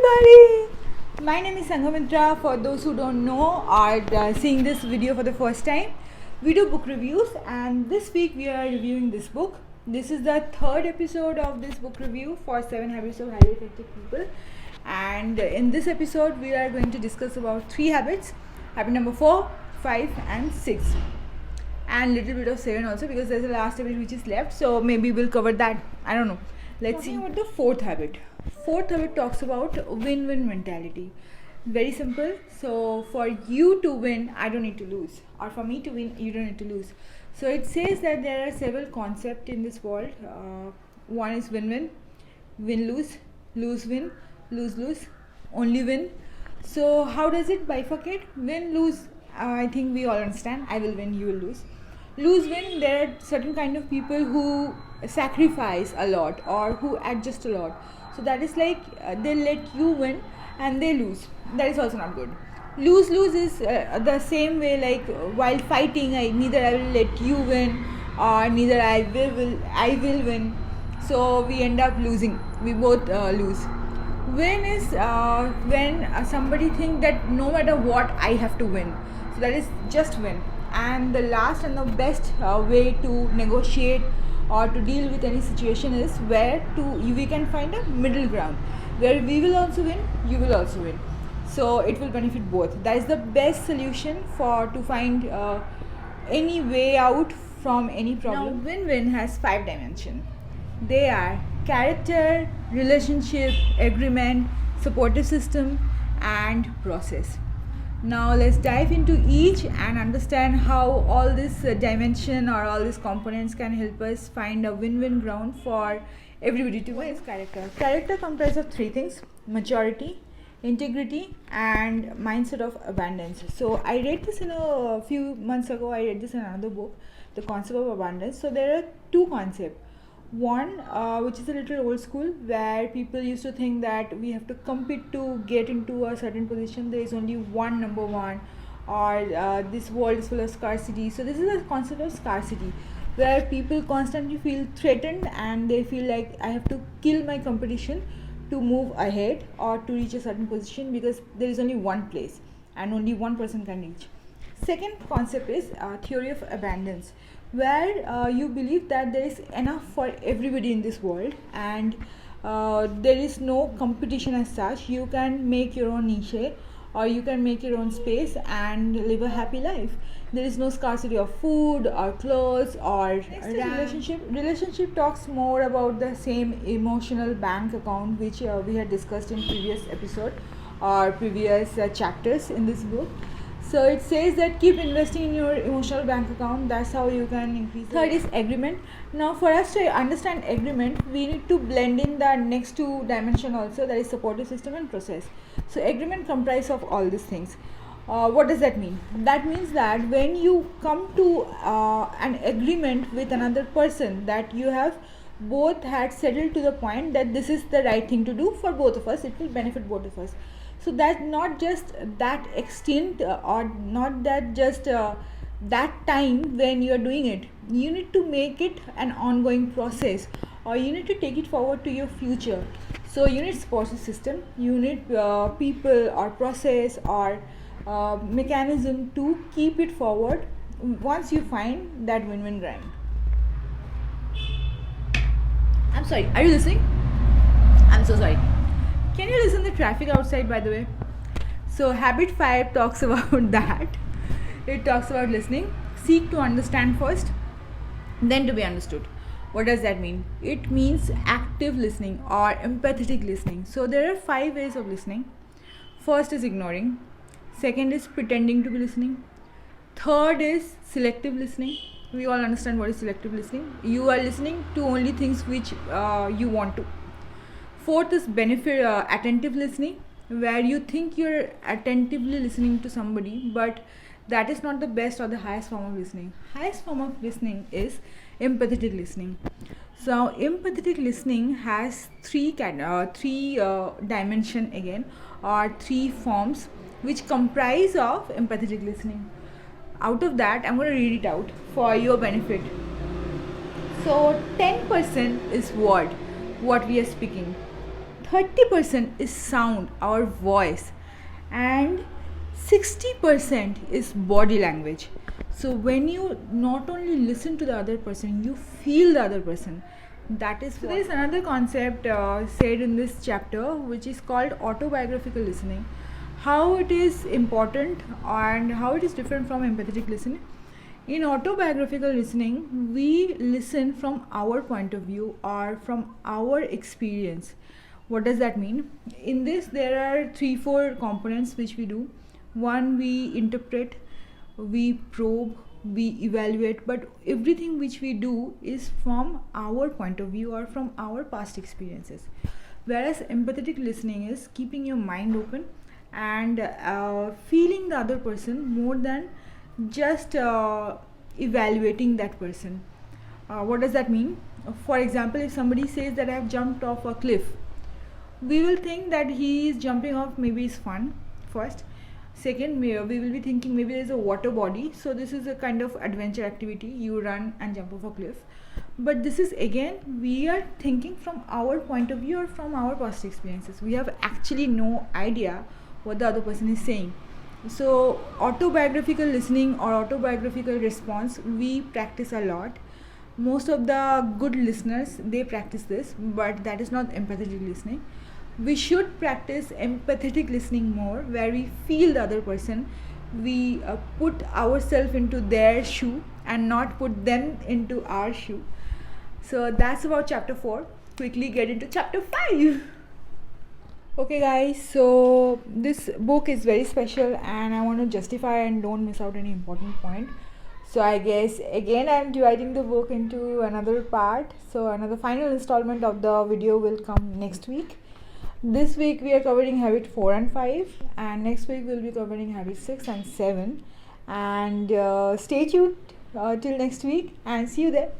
everybody! My name is Sanghamitra. For those who don't know or seeing this video for the first time, we do book reviews, and this week we are reviewing this book. This is the third episode of this book review for 7 Habits of Highly Effective People, and in this episode we are going to discuss about 3 habits: habit number 4, 5 and 6, and little bit of 7 also, because there's a last habit which is left, so maybe we'll cover that. I don't know. Let's see about the fourth habit. Fourth habit talks about win-win mentality. Very simple. So for you to win, I don't need to lose, or for me to win, you don't need to lose. So it says that there are several concepts in this world. One is win-win, win-lose, lose-win, lose-lose, only win. So how does it bifurcate? Win-lose, I think we all understand. I will win, you will lose. Lose-win, there are certain kind of people who sacrifice a lot or who adjust a lot. So that is like they let you win and they lose. That is also not good. Lose-lose is the same way, like while fighting, neither I will let you win or neither I will win. So we end up losing. We both lose. Win is when somebody thinks that no matter what I have to win. So that is just win. And the last and the best way to negotiate or to deal with any situation is where we can find a middle ground where we will also win, you will also win. So it will benefit both. That is the best solution to find any way out from any problem. Now, win-win has 5 dimensions. They are character, relationship, agreement, supportive system, and process. Now let's dive into each and understand how all this dimension or all these components can help us find a win-win ground for everybody to win. What is character? Character comprises of 3 things: maturity, integrity, and mindset of abundance. So I read this in a few months ago. I read this in another book, The Concept of Abundance. So there are 2 concepts. One, which is a little old school, where people used to think that we have to compete to get into a certain position. There is only one number one, or this world is full of scarcity. So this is a concept of scarcity, where people constantly feel threatened and they feel like I have to kill my competition to move ahead or to reach a certain position, because there is only one place and only one person can reach. Second concept is theory of abundance, where you believe that there is enough for everybody in this world, and there is no competition as such. You can make your own niche, or you can make your own space and live a happy life. There is no scarcity of food or clothes or relationship talks more about the same emotional bank account, which we had discussed in previous episode or previous chapters in this book. So it says that keep investing in your emotional bank account. That's how you can increase. Third is agreement. Now for us to understand agreement, we need to blend in the next 2 dimensions also, that is supportive system and process. So agreement comprises of all these things. What does that mean? That means that when you come to an agreement with another person, that you have both had settled to the point that this is the right thing to do for both of us, it will benefit both of us. So that not just that extent or not that just that time when you are doing it. You need to make it an ongoing process, or you need to take it forward to your future. So you need support system, you need people or process or mechanism to keep it forward once you find that win-win ground. I'm sorry, are you listening? I'm so sorry. Can you listen to the traffic outside, by the way? So habit 5 talks about that. It talks about listening. Seek to understand first, then to be understood. What does that mean? It means active listening or empathetic listening. So there are 5 ways of listening. First is ignoring. Second is pretending to be listening. Third is selective listening. We all understand what is selective listening. You are listening to only things which you want to. Fourth is attentive listening, where you think you're attentively listening to somebody, but that is not the best or the highest form of listening. Highest form of listening is empathetic listening. So empathetic listening has 3 dimension again, or 3 forms, which comprise of empathetic listening. Out of that, I'm going to read it out for your benefit. So 10% is what we are speaking. 30% is sound, our voice, and 60% is body language. So when you not only listen to the other person, you feel the other person. That is, so there is another concept said in this chapter, which is called autobiographical listening. How it is important and how it is different from empathetic listening. In autobiographical listening, we listen from our point of view or from our experience. What does that mean? In this, there are 3-4 components which we do. One, we interpret, we probe, we evaluate, but everything which we do is from our point of view or from our past experiences. Whereas empathetic listening is keeping your mind open and feeling the other person more than just evaluating that person. What does that mean? For example, if somebody says that I have jumped off a cliff, we will think that he is jumping off, maybe is fun first. Second, we will be thinking maybe there is a water body, so this is a kind of adventure activity, you run and jump off a cliff. But this is, again, we are thinking from our point of view or from our past experiences. We have actually no idea what the other person is saying. So autobiographical listening or autobiographical response, we practice a lot. Most of the good listeners, they practice this, but that is not empathetic listening. We should practice empathetic listening more, where we feel the other person, we put ourselves into their shoe and not put them into our shoe. So that's about chapter 4. Quickly get into chapter 5. Okay guys, so this book is very special and I want to justify and don't miss out any important point. So I guess again I'm dividing the book into another part. So another final installment of the video will come next week. This week we are covering habit 4 and 5, and next week we'll be covering habit 6 and 7. And stay tuned till next week and see you there.